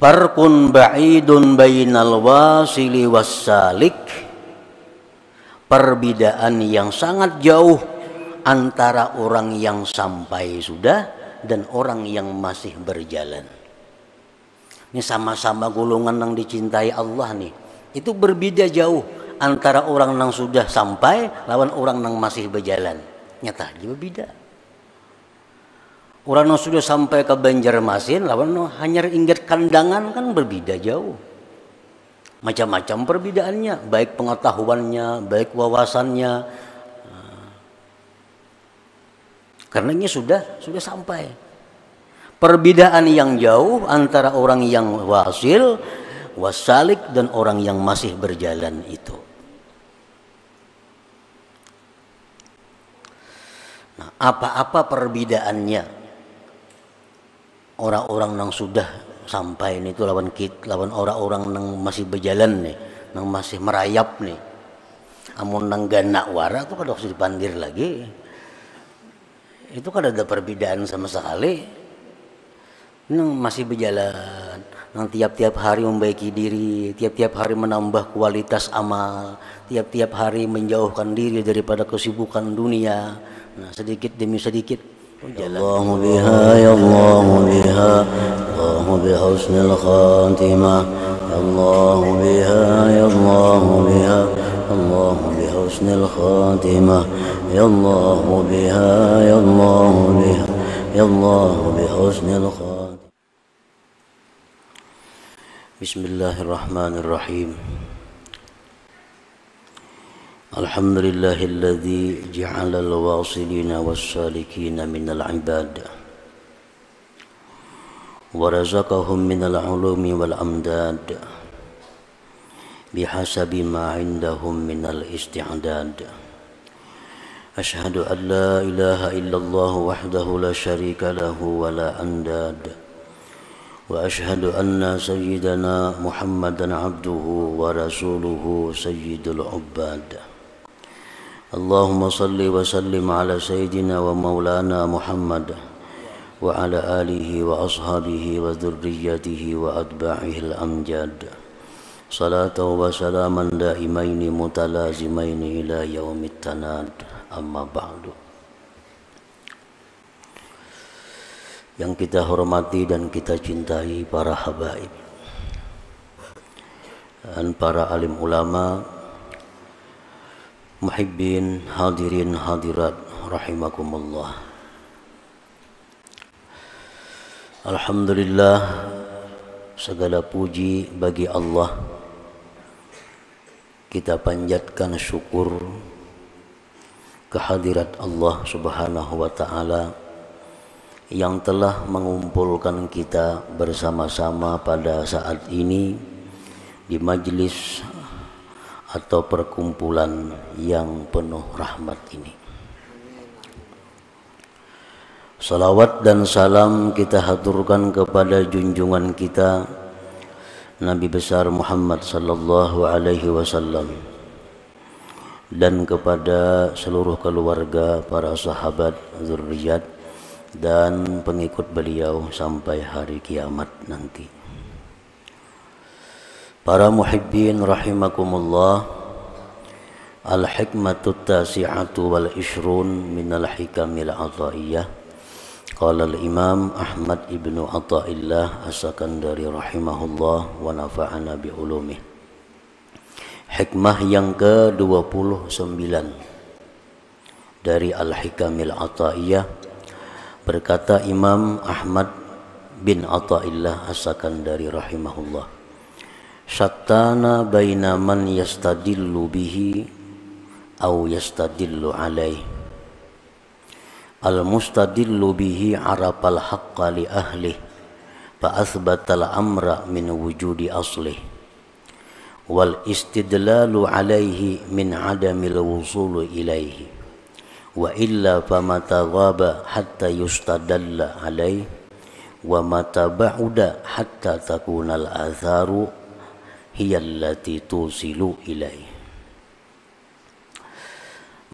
Farqun ba'idun bainal wasili wassalik, perbedaan yang sangat jauh antara orang yang sampai sudah dan orang yang masih berjalan. Ini sama-sama golongan yang dicintai Allah nih. Itu berbeda jauh antara orang yang sudah sampai lawan orang yang masih berjalan. Nyata dia berbeda. Orang yang sudah sampai ke Banjarmasin lawan hanya ingat kandangan kan berbeda jauh. Macam-macam perbedaannya, baik pengetahuannya, baik wawasannya. Karena ini sudah sampai. Perbedaan yang jauh antara orang yang wasil, wasalik dan orang yang masih berjalan itu. Nah, apa-apa perbedaannya orang-orang yang sudah sampai ini itu lawan orang-orang yang masih berjalan nih, yang masih merayap nih. Amun nang ganak wara tuh kada usah dipandir lagi. Itu kan ada perbedaan sama sekali. Nang masih berjalan, nang tiap-tiap hari membaiki diri, tiap-tiap hari menambah kualitas amal, tiap-tiap hari menjauhkan diri daripada kesibukan dunia. Nah, sedikit demi sedikit. Allahu biha, ya Allahu biha, Allahu bihusnil khatimah. Allahu biha, ya Allahu biha, Allahu bihusnil khatimah. Ya Allahu biha, ya Allahu biha, ya Allahu bihusnil khatimah. Bismillahirrahmanirrahim. Alhamdulillahilladzi ja'ala al-wasilina was-salikina minal ibad wa razaqahum minal ulumi wal amdad bihasabi ma indahum minal isti'dad. Ashhadu an la ilaha illallah wahdahu la syarika lahu wa la andad. وأشهد أن سيدنا محمدًا عبده ورسوله سيد العباد. اللهم صل وسلم على سيدنا ومولانا محمد وعلى آله وأصحابه وذريته وأتباعه الأمجاد صلاة وسلاما دائمين متلازمين إلى يوم التناد. أما بعد. Yang kita hormati dan kita cintai para habaib dan para alim ulama, muhibbin, hadirin hadirat rahimakumullah. Alhamdulillah, segala puji bagi Allah. Kita panjatkan syukur kehadirat Allah Subhanahu wa taala yang telah mengumpulkan kita bersama-sama pada saat ini di majlis atau perkumpulan yang penuh rahmat ini. Salawat dan salam kita haturkan kepada junjungan kita Nabi besar Muhammad sallallahu alaihi wasallam dan kepada seluruh keluarga, para sahabat, zuriat dan pengikut beliau sampai hari kiamat nanti. Para muhibbin rahimakumullah, al-hikmatut tasi'atu wal ishrun minal hikamil ataiyah. Qala al-imam Ahmad ibnu Athaillah as-Sakandari rahimahullah wa nafa'ana bi ulumih. Hikmah yang ke-29 dari al-hikamil ataiyah. Berkata Imam Ahmad bin Athaillah as-Sakandari rahimahullah, syattana baina man yastadillu bihi aw yastadillu alaih. Al-mustadillu bihi arafal haqqa li ahlih fa athbatal amra min wujudi aslih wal istidlalu alaihi min adamil wusulu ilaihi wa illa famata ghaba hatta yustadalla alaih wa mata ba'uda hatta takunal atharu hiyallati tusilu ilaih.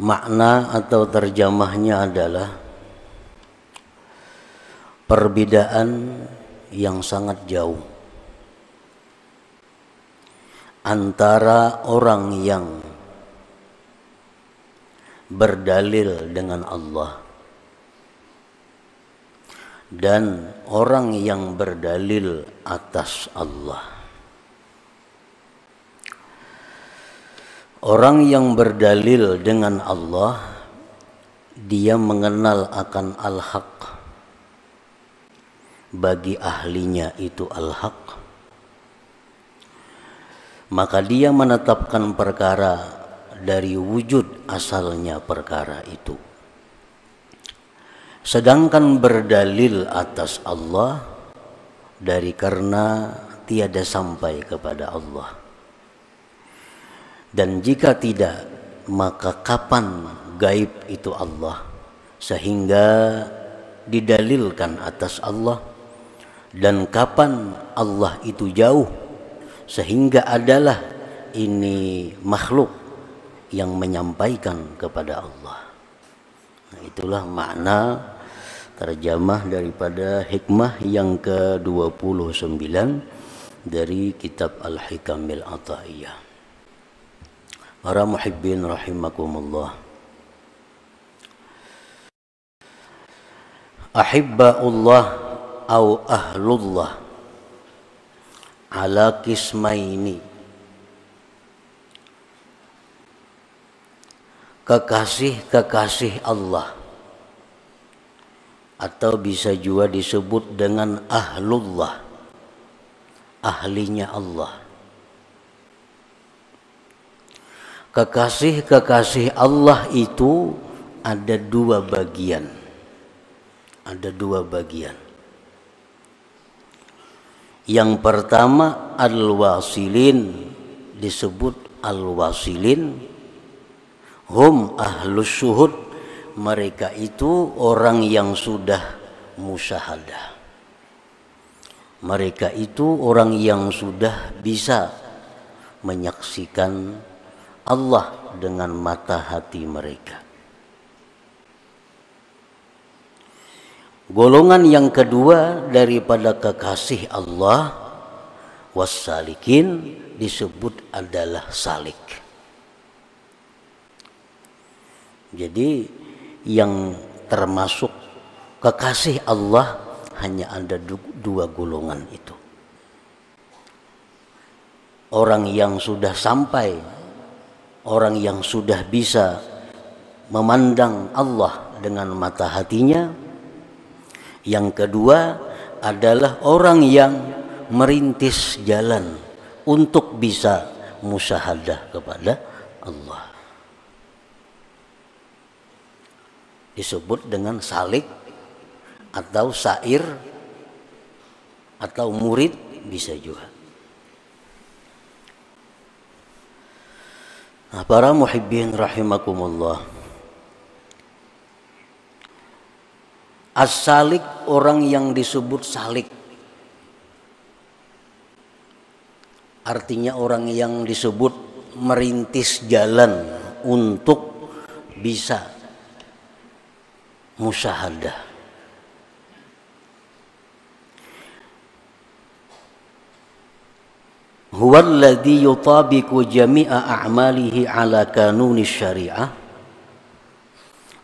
Makna atau terjemahnya adalah perbedaan yang sangat jauh antara orang yang berdalil dengan Allah dan orang yang berdalil atas Allah. Orang yang berdalil dengan Allah, dia mengenal akan al-haq, bagi ahlinya itu al-haq, maka dia menetapkan perkara dari wujud asalnya perkara itu. Sedangkan berdalil atas Allah dari karena tiada sampai kepada Allah. Dan jika tidak, maka kapan gaib itu Allah sehingga didalilkan atas Allah, dan kapan Allah itu jauh sehingga adalah ini makhluk yang menyampaikan kepada Allah. Nah, itulah makna terjemah daripada hikmah yang ke-29 dari kitab Al-Hikamil Ata'iyah. Para muhibbin rahimakumullah. Ahibba'ullah au ahlullah ala kismaini. Kekasih-kekasih Allah, atau bisa juga disebut dengan ahlullah, ahlinya Allah. Kekasih-kekasih Allah itu ada dua bagian. Ada dua bagian. Yang pertama al-wasilin, disebut al-wasilin, hum ahlus syuhud, mereka itu orang yang sudah musyahadah. Mereka itu orang yang sudah bisa menyaksikan Allah dengan mata hati mereka. Golongan yang kedua daripada kekasih Allah, wassalikin, disebut adalah salik. Jadi yang termasuk kekasih Allah hanya ada dua golongan itu. Orang yang sudah sampai, orang yang sudah bisa memandang Allah dengan mata hatinya. Yang kedua adalah orang yang merintis jalan untuk bisa musyahadah kepada Allah. Disebut dengan salik atau sair atau murid bisa juga. Nah, para muhibbin rahimakumullah. As-salik, orang yang disebut salik, artinya orang yang disebut merintis jalan untuk bisa musyahadah. Huwa alladhi yutabiqu jami'a a'malihi ala kanuni syari'ah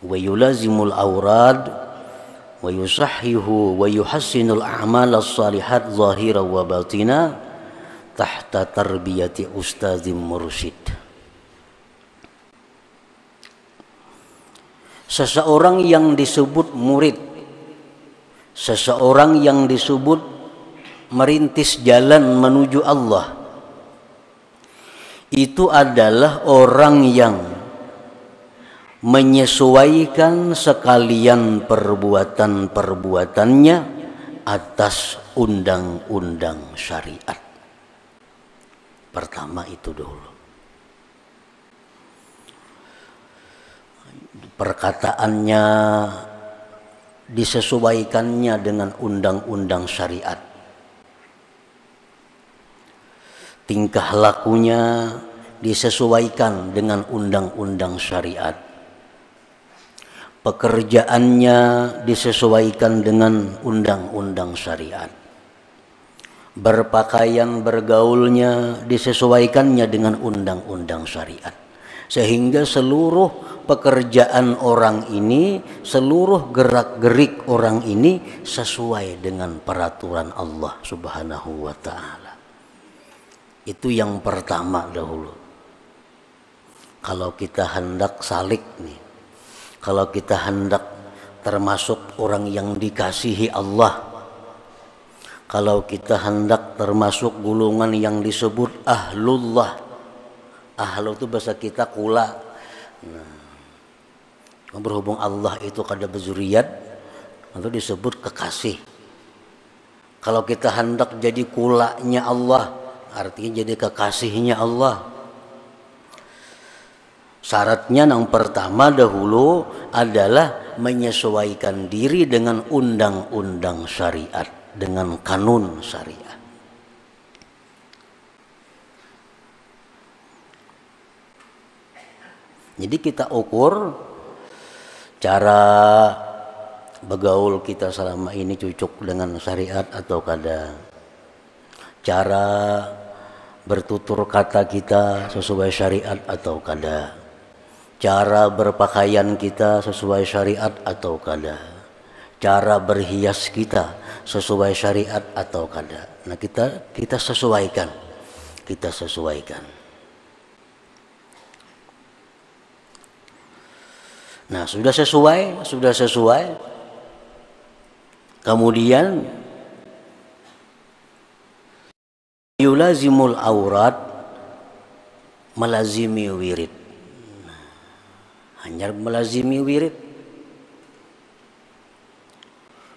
wa yulazimul awrad wa yusahhihu wa yuhassinul a'mal as-salihat zahira wa batina tahta tarbiyati ustadzim mursyid. Seseorang yang disebut murid, seseorang yang disebut merintis jalan menuju Allah, itu adalah orang yang menyesuaikan sekalian perbuatan-perbuatannya atas undang-undang syariat. Pertama itu dulu. Perkataannya disesuaikannya dengan undang-undang syariat. Tingkah lakunya disesuaikan dengan undang-undang syariat. Pekerjaannya disesuaikan dengan undang-undang syariat. berpakaian, bergaulnya disesuaikannya dengan undang-undang syariat, sehingga seluruh pekerjaan orang ini, seluruh gerak-gerik orang ini sesuai dengan peraturan Allah Subhanahu wa ta'ala. Itu yang pertama dahulu. Kalau kita hendak salik nih, kalau kita hendak termasuk orang yang dikasihi Allah, kalau kita hendak termasuk golongan yang disebut ahlullah. Ahlu itu bahasa kita kula. Nah, berhubung Allah itu kada berzuriat, itu disebut kekasih. Kalau kita hendak jadi kulanya Allah, artinya jadi kekasihnya Allah. Syaratnya yang pertama dahulu adalah menyesuaikan diri dengan undang-undang syariat, dengan kanun syariat. Jadi kita ukur cara bergaul kita selama ini cocok dengan syariat atau kada. Cara bertutur kata kita sesuai syariat atau kada. Cara berpakaian kita sesuai syariat atau kada. Cara berhias kita sesuai syariat atau kada. Nah, kita sesuaikan. Kita sesuaikan. Nah, sudah sesuai. Kemudian yulazimul aurat, melazimi wirid. Hanya melazimi wirid.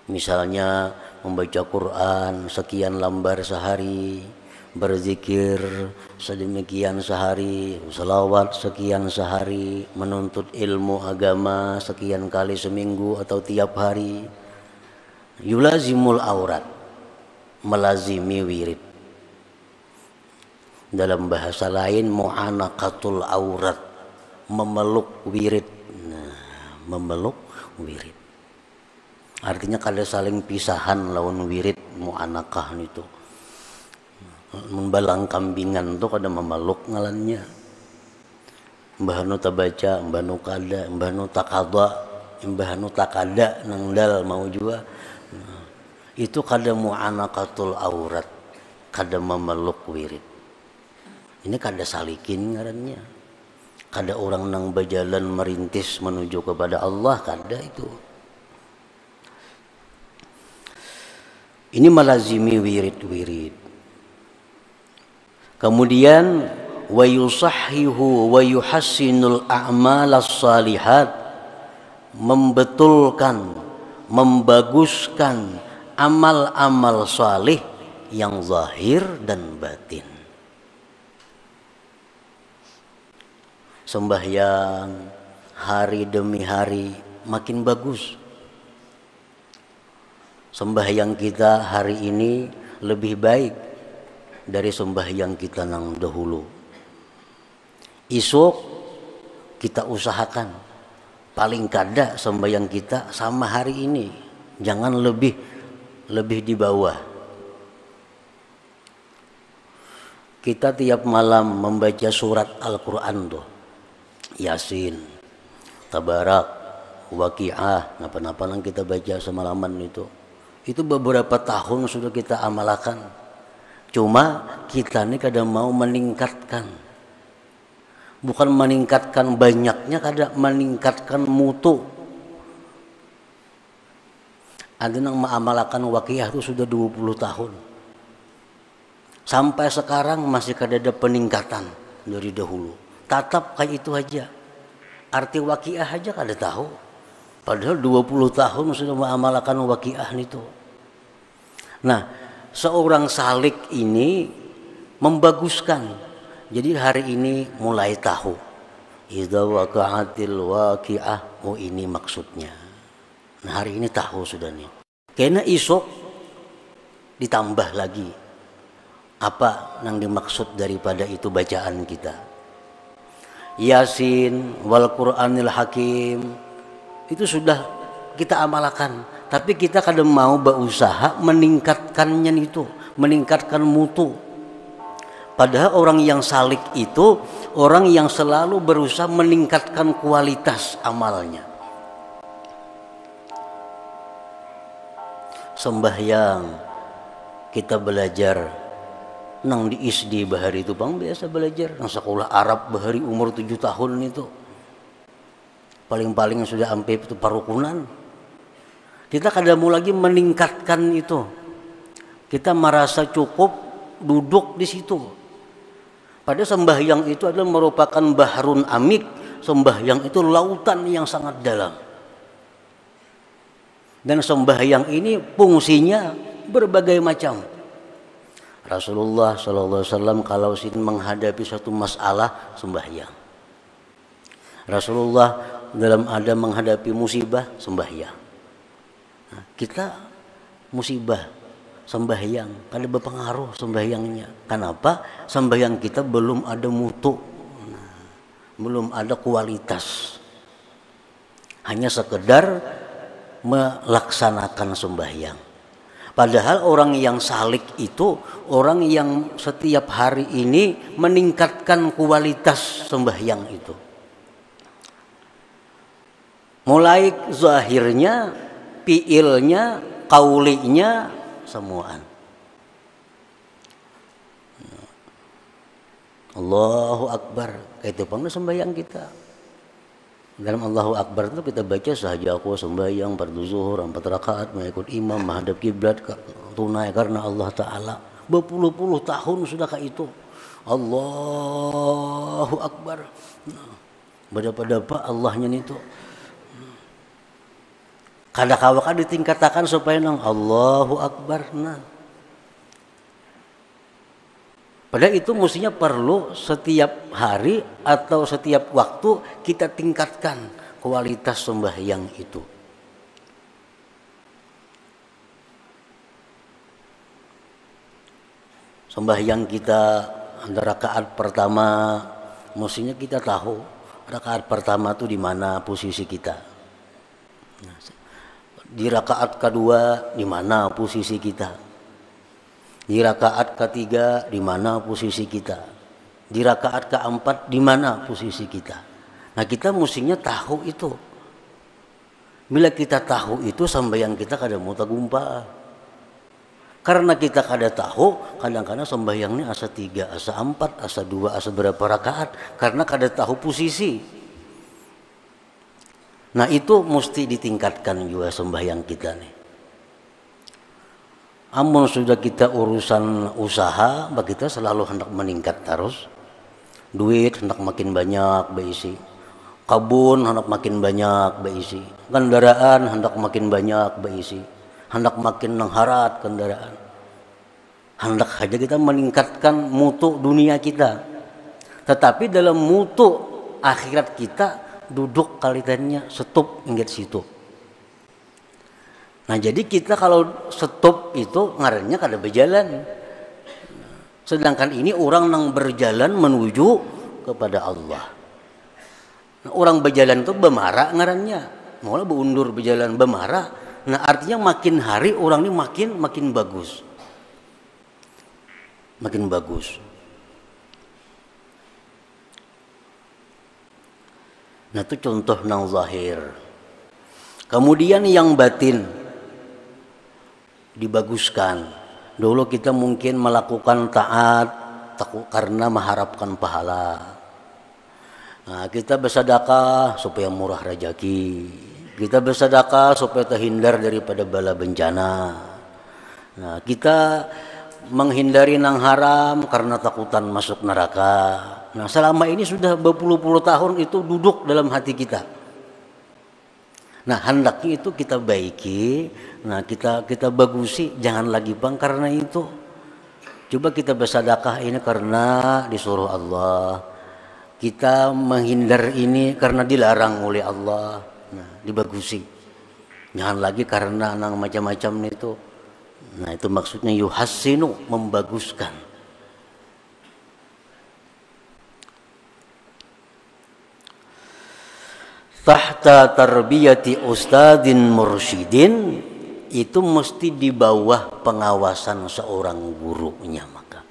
Misalnya membaca Quran sekian lembar sehari, berzikir sedemikian sehari, selawat sekian sehari, menuntut ilmu agama sekian kali seminggu atau tiap hari. Yulazimul aurat, melazimi wirid. Dalam bahasa lain mu'anaqatul aurat, memeluk wirid. Nah, memeluk wirid artinya kada saling pisahan lawan wirid mu'anaqah itu. Membalang kambingan tuh kada memeluk ngalannya. Mbah nu tabaca, mbah nu kada, mbah nu takada, mbah nu takada nangdal mau juga. Nah, itu kada mu'anaqatul aurat, kada memeluk wirid. Ini kada salikin ngarannya. Kada orang nang berjalan merintis menuju kepada Allah, kada itu. Ini melazimi wirid-wirid. Kemudian wa yusahhihu wa yuhassinul a'malas salihat, membetulkan, membaguskan amal-amal salih yang zahir dan batin. Sembahyang hari demi hari makin bagus. Sembahyang kita hari ini lebih baik dari sembahyang kita nang dahulu. Esok kita usahakan paling kada sembahyang kita sama hari ini, jangan lebih di bawah. Kita tiap malam membaca surat Al-Quran tuh, Yasin, Tabarak, Waqiah, napa-napa yang kita baca semalaman itu beberapa tahun sudah kita amalkan. Cuma kita ini kadang mau meningkatkan, bukan meningkatkan banyaknya, kadang meningkatkan mutu. Ada yang mengamalkan Waqiah itu sudah 20 tahun. Sampai sekarang masih ada peningkatan dari dahulu. Tatap kayak itu aja. Arti Waqiah aja kada tahu. Padahal 20 tahun sudah mengamalkan Waqiah itu. Nah, seorang salik ini membaguskan. Jadi hari ini mulai tahu. Idza waqa'atil waqi'ah, oh ini maksudnya. Nah, hari ini tahu sudah nih. Karena esok ditambah lagi apa yang dimaksud daripada itu bacaan kita. Yasin wal Qur'anil Hakim itu sudah kita amalkan, tapi kita kadang mau berusaha meningkatkannya itu, meningkatkan mutu. Padahal orang yang salik itu orang yang selalu berusaha meningkatkan kualitas amalnya. Sembahyang kita belajar nang di SD bahari itu bang biasa belajar nang sekolah Arab bahari umur 7 tahun itu paling-paling sudah sampai itu parukunan. Kita kadang mau lagi meningkatkan itu. Kita merasa cukup duduk di situ. Padahal sembahyang itu adalah merupakan bahrun amik. Sembahyang itu lautan yang sangat dalam. Dan sembahyang ini fungsinya berbagai macam. Rasulullah SAW kalau menghadapi satu masalah sembahyang. Rasulullah dalam ada menghadapi musibah sembahyang. Nah, kita musibah sembahyang kada berpengaruh sembahyangnya. Kenapa? Sembahyang kita belum ada mutu, belum ada kualitas. Hanya sekedar melaksanakan sembahyang. Padahal orang yang salik itu orang yang setiap hari ini meningkatkan kualitas sembahyang itu. Mulai zahirnya, fiilnya, kaulinya, semuaan. Allahu Akbar, itu pun sembahyang kita. Dalam Allahu Akbar itu kita baca sahaja aku sembahyang fardu zuhur 4 rakaat mengikut imam menghadap kiblat tunai karena Allah Ta'ala. Berpuluh-puluh tahun sudah kayak itu. Allahu Akbar. Berapa Allahnya itu. Kadang-kadang ditingkatkan supaya nang Allahu Akbar. Nah. Padahal itu mestinya perlu setiap hari atau setiap waktu kita tingkatkan kualitas sembahyang itu. Sembahyang kita rakaat pertama mestinya kita tahu rakaat pertama itu di mana posisi kita. Di rakaat kedua di mana posisi kita. Di rakaat ketiga di mana posisi kita. Di rakaat keempat di mana posisi kita. Nah kita mestinya tahu itu. Bila kita tahu itu sembahyang kita kada mau tagumpa. Karena kita kada tahu kadang-kadang sembahyangnya asa 3, asa 4, asa 2, asa berapa rakaat. Karena kada tahu posisi. Nah itu mesti ditingkatkan juga sembahyang kita nih. Amun sudah kita urusan usaha, kita selalu hendak meningkat terus. Duit hendak makin banyak beisi. Kabun hendak makin banyak beisi. Kendaraan hendak makin banyak beisi. Hendak makin nengharat kendaraan. Hendak saja kita meningkatkan mutu dunia kita. Tetapi dalam mutu akhirat kita duduk kalitannya stop ingat situ. Nah jadi kita kalau stop itu ngarannya kada berjalan. Sedangkan ini orang yang berjalan menuju kepada Allah. Nah, orang berjalan itu bemarah ngarannya. Malah beundur berjalan bemarah. Nah artinya makin hari orang ini makin bagus. Makin bagus. Nah itu contoh nang zahir. Kemudian yang batin dibaguskan. Dulu kita mungkin melakukan taat karena mengharapkan pahala. Nah, kita bersedekah supaya murah rezeki. Kita bersedekah supaya terhindar daripada bala bencana. Nah, kita menghindari nang haram karena takutan masuk neraka. Nah, selama ini sudah berpuluh-puluh tahun itu duduk dalam hati kita. Nah hendaknya itu kita baiki, nah kita bagusi, jangan lagi bang karena itu. Coba kita bersedekah ini karena disuruh Allah. Kita menghindar ini karena dilarang oleh Allah. Nah dibagusi. Jangan lagi karena nang macam-macam itu. Nah itu maksudnya yuhassinu, membaguskan. Tahta tarbiyati ustadin mursyidin itu mesti di bawah pengawasan seorang gurunya. Maka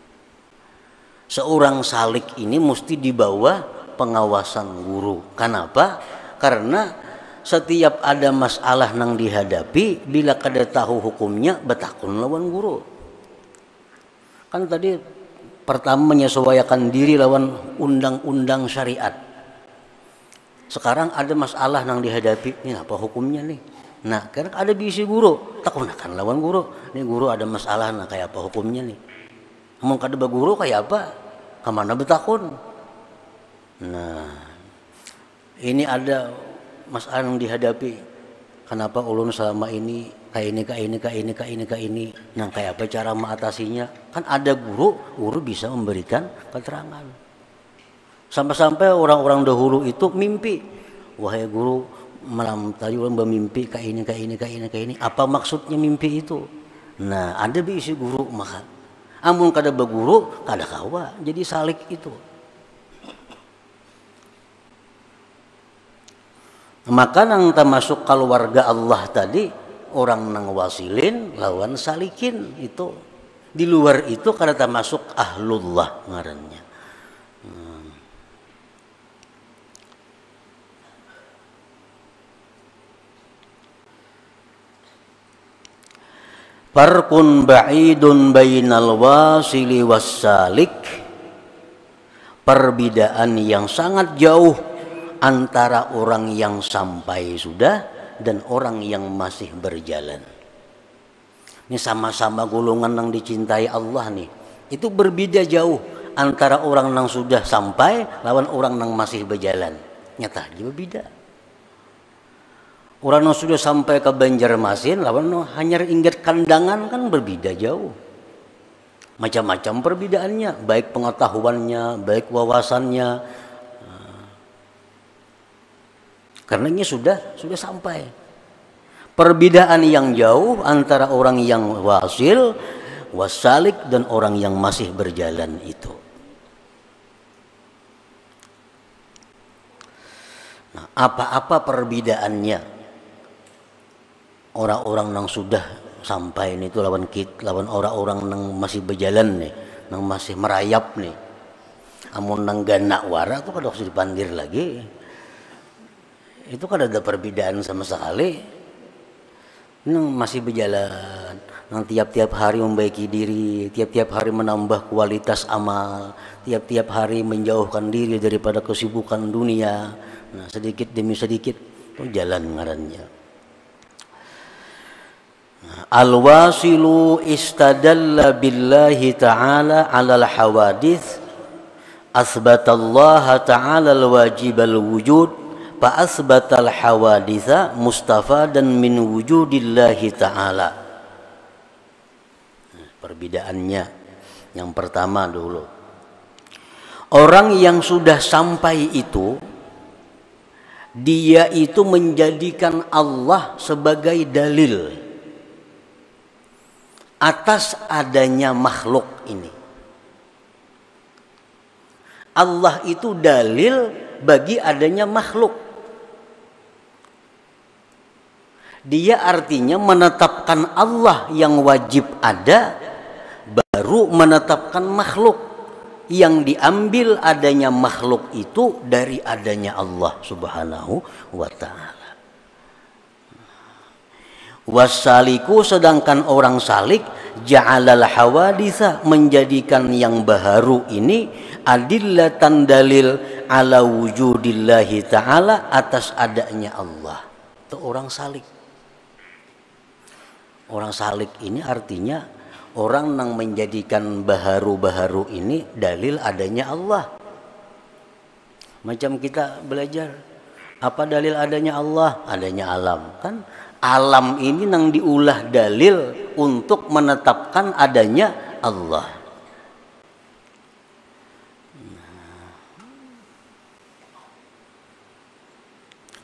seorang salik ini mesti di bawah pengawasan guru. Kenapa? Karena setiap ada masalah nang dihadapi, bila kada tahu hukumnya betakun lawan guru. Kan tadi pertama menyesuaikan diri lawan undang-undang syariat. Sekarang ada masalah nang dihadapi, ini apa hukumnya nih? Nah, karena ada bisi guru, takunakan lawan guru. Ini guru ada masalah, nah kayak apa hukumnya nih? Mau kada baguru kayak apa? Kemana betakun? Nah, ini ada masalah yang dihadapi. Kenapa ulun selama ini kayak ini. Nah, kayak apa cara mengatasinya? Kan ada guru bisa memberikan keterangan. Sampai-sampai orang-orang dahulu itu mimpi. Wahai guru, malam tadi ulun bermimpi kayak ini. Apa maksudnya mimpi itu? Nah, ada bisi guru maka. Amun kada baguru, kada kawa. Jadi salik itu. Maka nang termasuk keluarga Allah tadi orang nang wasilin lawan salikin itu. Di luar itu kada termasuk ahlullah ngarannya. Farqun ba'idun bainal wasili wassalik. Perbedaan yang sangat jauh antara orang yang sampai sudah dan orang yang masih berjalan. Ini sama-sama golongan yang dicintai Allah nih. Itu berbeda jauh antara orang yang sudah sampai lawan orang yang masih berjalan. Nyata dia berbeda. Orang yang sudah sampai ke Banjarmasin lawan hanya ingat kandangan kan berbeda jauh. Macam-macam perbedaannya, baik pengetahuannya, baik wawasannya. Karena ini sudah sampai. Perbedaan yang jauh antara orang yang wasil, wasalik dan orang yang masih berjalan itu. Nah, apa perbedaannya? Orang-orang yang sudah sampai ini itu lawan orang-orang yang masih berjalan nih, yang masih merayap nih. Amun nang ganak wara tuh kada usah dipandir lagi. Itu kan ada perbedaan sama sekali. Yang masih berjalan, yang tiap-tiap hari membaiki diri, tiap-tiap hari menambah kualitas amal, tiap-tiap hari menjauhkan diri daripada kesibukan dunia. Nah, sedikit demi sedikit itu jalan ngarannya. Al-wasilu istadalla billahi ta'ala 'alal hawadits asbatallaha ta'ala al-wajib al-wujud fa asbatal hawaditsa mustafadan min wujudillahi ta'ala. Perbedaannya yang pertama dulu. Orang yang sudah sampai itu dia itu menjadikan Allah sebagai dalil atas adanya makhluk ini. Allah itu dalil bagi adanya makhluk. Dia artinya menetapkan Allah yang wajib ada, baru menetapkan makhluk. Yang diambil adanya makhluk itu dari adanya Allah subhanahu wa ta'ala. Wassaliku, sedangkan orang salik, ja'alal hawaditha, menjadikan yang baharu ini adillatan dalil ala wujudillahi ta'ala, atas adanya Allah. Itu orang salik. Orang salik ini artinya orang yang menjadikan baharu-baharu ini dalil adanya Allah. Macam kita belajar, apa dalil adanya Allah? Adanya alam. Kan alam ini yang diulah dalil untuk menetapkan adanya Allah.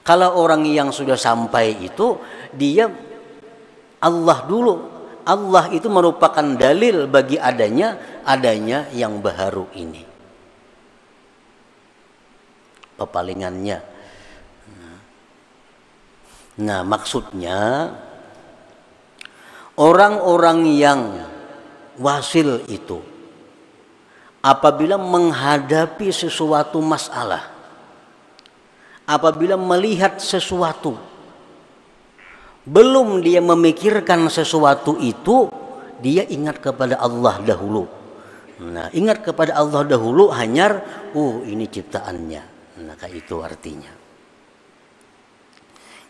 Kalau orang yang sudah sampai itu, dia Allah dulu. Allah itu merupakan dalil bagi adanya yang baharu ini. Pepalingannya. Nah, maksudnya orang-orang yang wasil itu apabila menghadapi sesuatu masalah, apabila melihat sesuatu, belum dia memikirkan sesuatu itu, dia ingat kepada Allah dahulu. Nah, ingat kepada Allah dahulu, hanyar, ini ciptaannya. Nah, kayak itu artinya.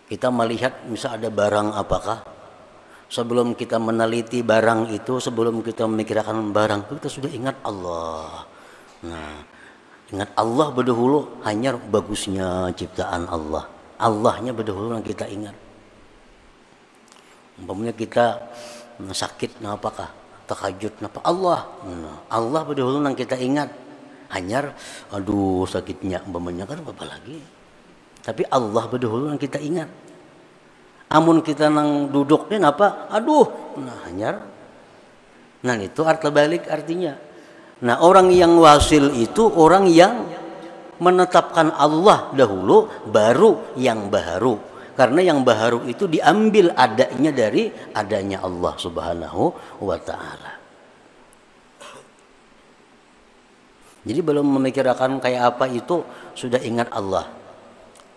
Kita melihat misal ada barang apakah, sebelum kita meneliti barang itu, sebelum kita memikirkan barang itu, kita sudah ingat Allah. Nah, ingat Allah berdahulu, hanya bagusnya ciptaan Allah. Allahnya berdahulu yang kita ingat. Umpamanya kita sakit, nah apakah takajud, napa Allah. Nah, Allah berdahulu yang kita ingat. Hanya aduh sakitnya, umpamanya kan apa lagi. Tapi Allah berdahulu yang kita ingat. Amun kita nang duduknya napa, aduh, nah hanya. Nah itu arti balik artinya. Nah orang yang wasil itu orang yang menetapkan Allah dahulu, baru yang baharu. Karena yang baharu itu diambil adanya dari adanya Allah Subhanahu wa ta'ala. Jadi belum memikirkan kayak apa itu sudah ingat Allah.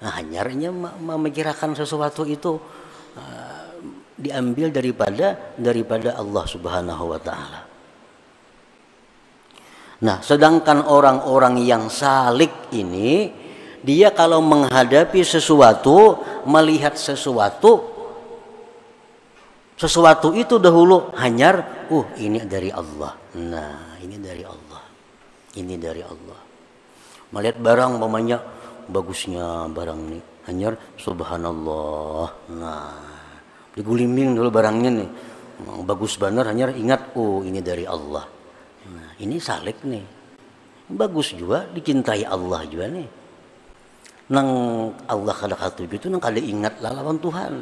Nah hanyarnya memikirkan sesuatu itu diambil daripada Allah Subhanahu wa ta'ala. Nah sedangkan orang-orang yang salik ini, dia kalau menghadapi sesuatu, melihat sesuatu itu dahulu hanyar, ini dari Allah. Nah, ini dari Allah. Ini dari Allah. Melihat barang umpamanya bagusnya barang ini, hanyar subhanallah. Nah, digulimbing dulu barangnya nih. Bagus benar, hanyar ingat, ini dari Allah. Nah, ini salik nih. Bagus juga, dicintai Allah juga nih. Nang Allah kada katuju itu nang kada ingat lawan Tuhan.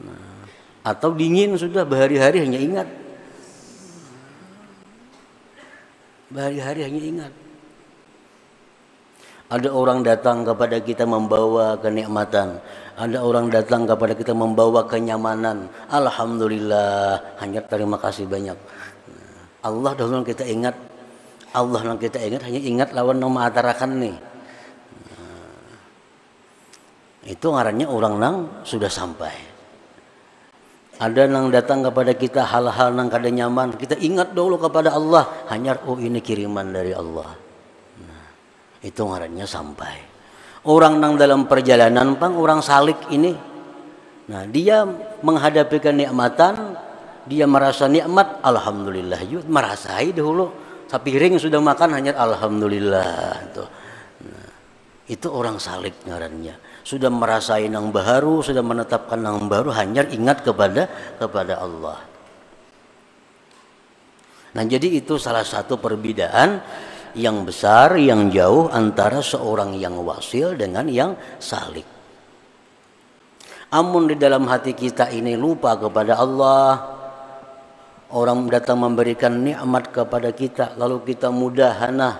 Nah, atau dingin sudah berhari-hari hanya ingat. Berhari-hari hanya ingat. Ada orang datang kepada kita membawa kenikmatan. Ada orang datang kepada kita membawa kenyamanan. Alhamdulillah, hanya terima kasih banyak. Allah dahulu kita ingat. Allah yang kita ingat, hanya ingat lawan nama atarakan nih. Itu ngarannya orang nang sudah sampai. Ada nang datang kepada kita hal-hal nang kada nyaman, kita ingat dulu kepada Allah, hanya ini kiriman dari Allah. Nah, itu ngarannya sampai. Orang nang dalam perjalanan orang salik ini, nah dia menghadapi kenikmatan, dia merasa nikmat, alhamdulillah, merasai dahulu. Sapiring sudah makan hanya alhamdulillah. Nah, itu orang salik ngarannya. Sudah merasain yang baru, sudah menetapkan yang baru, hanya ingat kepada Allah. Nah jadi itu salah satu perbedaan yang besar, yang jauh antara seorang yang wasil dengan yang salik. Amun di dalam hati kita ini lupa kepada Allah, orang datang memberikan nikmat kepada kita, lalu kita mudahana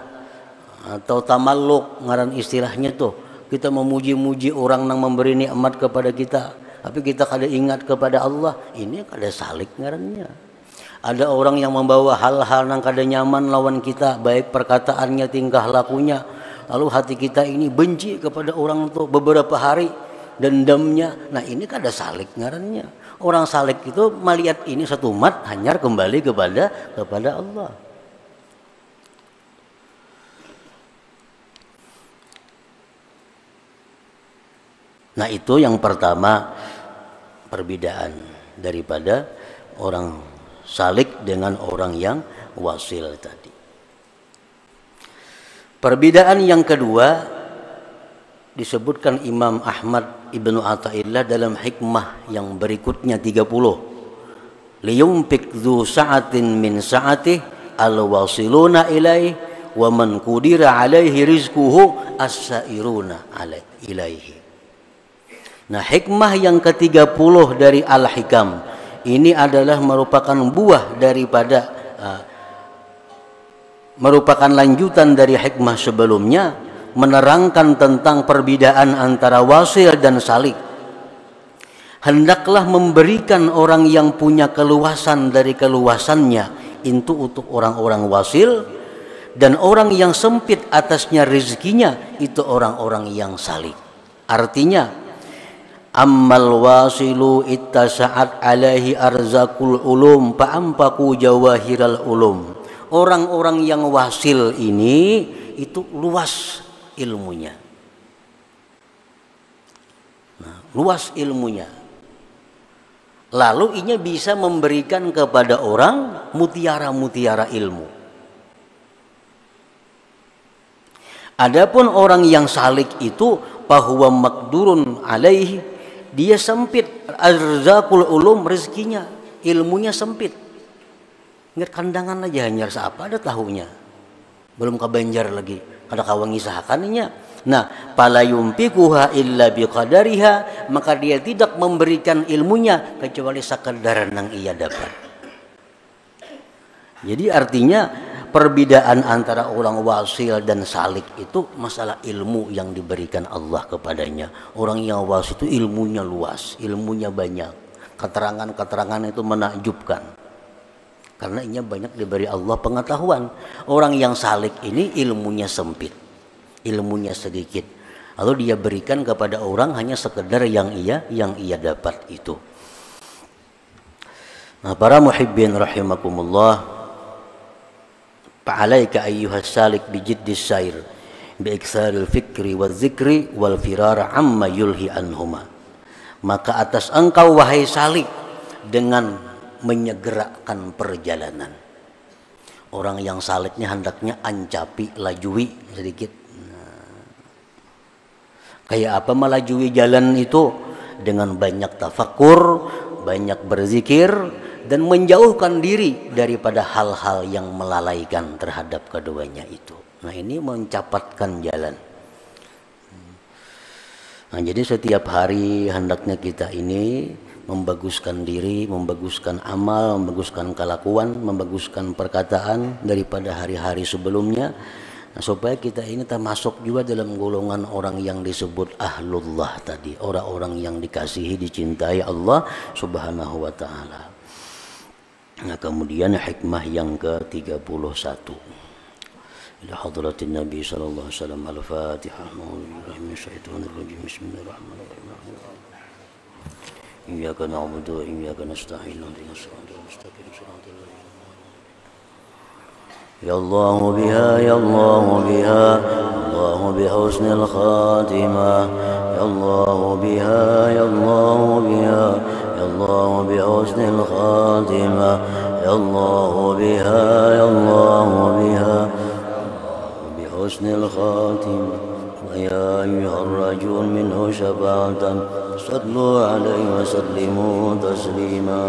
atau tamalluk, ngaran istilahnya tuh. Kita memuji-muji orang yang memberi nikmat kepada kita, tapi kita kada ingat kepada Allah, ini kada salik ngarannya. Ada orang yang membawa hal-hal yang kada nyaman lawan kita, baik perkataannya, tingkah lakunya, lalu hati kita ini benci kepada orang itu beberapa hari, dendamnya. Nah ini kada salik ngarannya. Orang salik itu melihat ini satu umat hanya kembali kepada Allah. Nah itu yang pertama, perbedaan daripada orang salik dengan orang yang wasil tadi. Perbedaan yang kedua disebutkan Imam Ahmad Ibnu Athaillah dalam hikmah yang berikutnya 30. Liyumfik dzu sa'atin min sa'atihi al-wasiluna ilaihi wa man qudira alaihi rizquhu as-sairuna ilaihi. Nah hikmah yang ke-30 dari Al-Hikam ini adalah merupakan buah daripada merupakan lanjutan dari hikmah sebelumnya, menerangkan tentang perbedaan antara wasil dan salik. hendaklah memberikan orang yang punya keluasan dari keluasannya itu untuk orang-orang wasil, dan orang yang sempit atasnya rezekinya itu orang-orang yang salik. Artinya, ammal wasilu ittasa'at alaihi arzakul ulum fa'ampaku jawahiral ulum. Orang-orang yang wasil ini itu luas ilmunya. Nah, luas ilmunya. Lalu inya bisa memberikan kepada orang mutiara-mutiara ilmu. Adapun orang yang salik itu bahwa makdurun alaihi, dia sempit arzakul ulum, rezekinya, ilmunya sempit. Ingat kandangan aja hanya apa ada tahunya. Belum kebanjar lagi. Kada kawangi sahakannya. Nah, pala yumfikuha illa biqadariha, maka dia tidak memberikan ilmunya kecuali sekadar yang ia dapat. Jadi artinya perbedaan antara orang wasil dan salik itu masalah ilmu yang diberikan Allah kepadanya. Orang yang wasil itu ilmunya luas, ilmunya banyak. Keterangan-keterangan itu menakjubkan. Karena ia banyak diberi Allah pengetahuan. Orang yang salik ini ilmunya sempit, ilmunya sedikit. Lalu dia berikan kepada orang hanya sekedar yang ia dapat itu. Nah, para muhibbin rahimakumullah, fa'alaika ayyuhas salik bijiddis sair biiksaril fikri wal zikri wal firara amma yulhi anhuma. Maka atas engkau wahai salik dengan menyegerakan perjalanan. Orang yang saliknya hendaknya ancapi, lajui sedikit. Kayak apa melajui jalan itu? Dengan banyak tafakur, banyak berzikir, dan menjauhkan diri daripada hal-hal yang melalaikan terhadap keduanya itu. Nah, ini mencapatkan jalan. Nah, jadi setiap hari hendaknya kita ini membaguskan diri, membaguskan amal, membaguskan kelakuan, membaguskan perkataan daripada hari-hari sebelumnya. Nah, supaya kita ini termasuk juga dalam golongan orang yang disebut ahlullah tadi, orang-orang yang dikasihi, dicintai Allah Subhanahu wa taala. Nah, kemudian hikmah yang ke-31. Ila hadratin Nabi sallallahu alaihi wasallam, al-Fatihah. Bismillahirrahmanirrahim. Iyyaka na'budu wa iyyaka nasta'in. Ihdinas siratal mustaqim. Ya Allah biha, ya Allah biha, Allah bihusnil khatimah. Ya Allah biha, ya Allah biha, ya Allah bihusnil khatimah. Ya Allah biha, ya Allah biha, bihusnil khatimah. Ya ayyuhar rajul minhu syafa'atan sallu alaihi wa sallimu taslima.